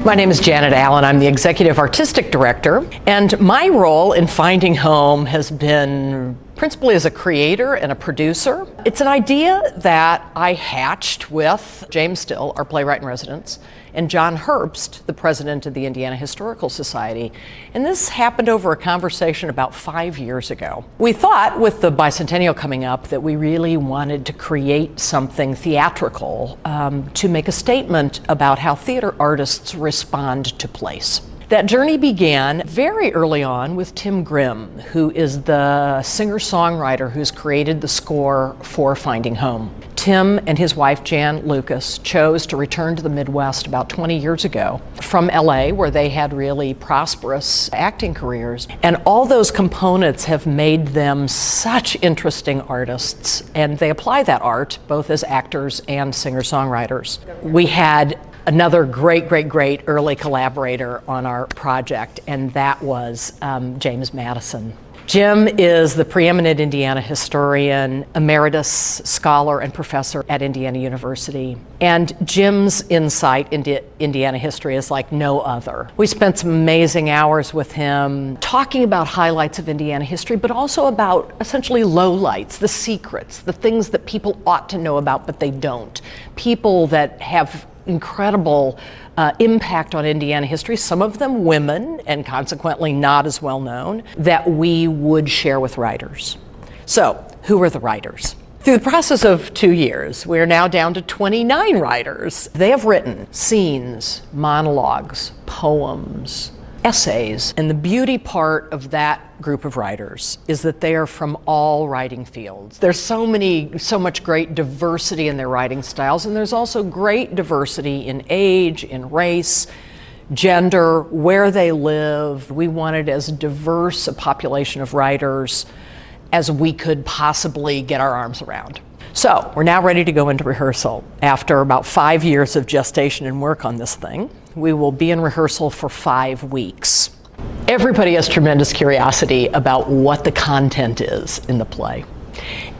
My name is Janet Allen. I'm the Executive Artistic Director, and my role in Finding Home has been principally as a creator and a producer. It's an idea that I hatched with James Still, our playwright in residence, and John Herbst, the president of the Indiana Historical Society. And this happened over a conversation about 5 years ago. We thought, with the bicentennial coming up, that we really wanted to create something theatrical to make a statement about how theater artists respond to place. That journey began very early on with Tim Grimm, who is the singer-songwriter who's created the score for Finding Home. Tim and his wife, Jan Lucas, chose to return to the Midwest about 20 years ago from LA, where they had really prosperous acting careers. And all those components have made them such interesting artists, and they apply that art both as actors and singer-songwriters. We had another great early collaborator on our project, and that was James Madison. Jim is the preeminent Indiana historian, emeritus scholar and professor at Indiana University. And Jim's insight into Indiana history is like no other. We spent some amazing hours with him talking about highlights of Indiana history, but also about essentially lowlights, the secrets, the things that people ought to know about but they don't. People that have incredible impact on Indiana history, some of them women and consequently not as well known, that we would share with writers. So, who are the writers? Through the process of 2 years, we are now down to 29 writers. They have written scenes, monologues, poems, essays, and the beauty part of that group of writers is that they are from all writing fields. There's so much great diversity in their writing styles, and there's also great diversity in age, in race, gender, where they live. We wanted as diverse a population of writers as we could possibly get our arms around. So, we're now ready to go into rehearsal. After about 5 years of gestation and work on this thing, we will be in rehearsal for 5 weeks. Everybody has tremendous curiosity about what the content is in the play.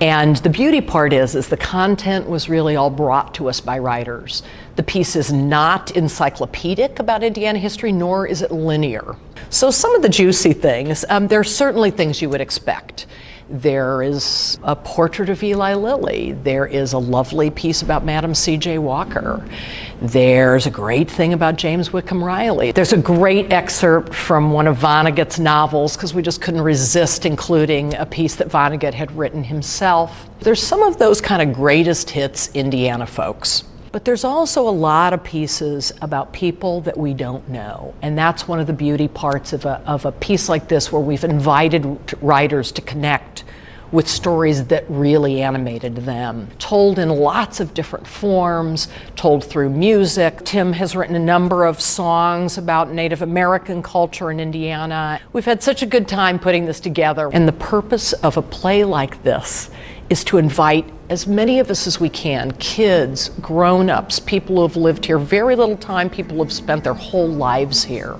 And the beauty part is the content was really all brought to us by writers. The piece is not encyclopedic about Indiana history, nor is it linear. So some of the juicy things, there are certainly things you would expect. There is a portrait of Eli Lilly. There is a lovely piece about Madam C.J. Walker. There's a great thing about James Whitcomb Riley. There's a great excerpt from one of Vonnegut's novels, because we just couldn't resist including a piece that Vonnegut had written himself. There's some of those kind of greatest hits Indiana folks. But there's also a lot of pieces about people that we don't know. And that's one of the beauty parts of a piece like this, where we've invited writers to connect with stories that really animated them, told in lots of different forms, told through music. Tim has written a number of songs about Native American culture in Indiana. We've had such a good time putting this together. And the purpose of a play like this is to invite as many of us as we can, kids, grown-ups, people who have lived here very little time, people who have spent their whole lives here,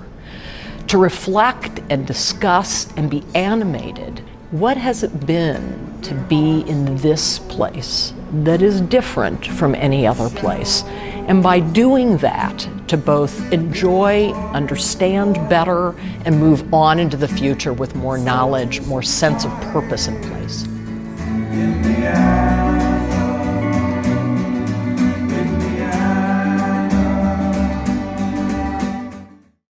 to reflect and discuss and be animated. What has it been to be in this place that is different from any other place? And by doing that, to both enjoy, understand better, and move on into the future with more knowledge, more sense of purpose in place.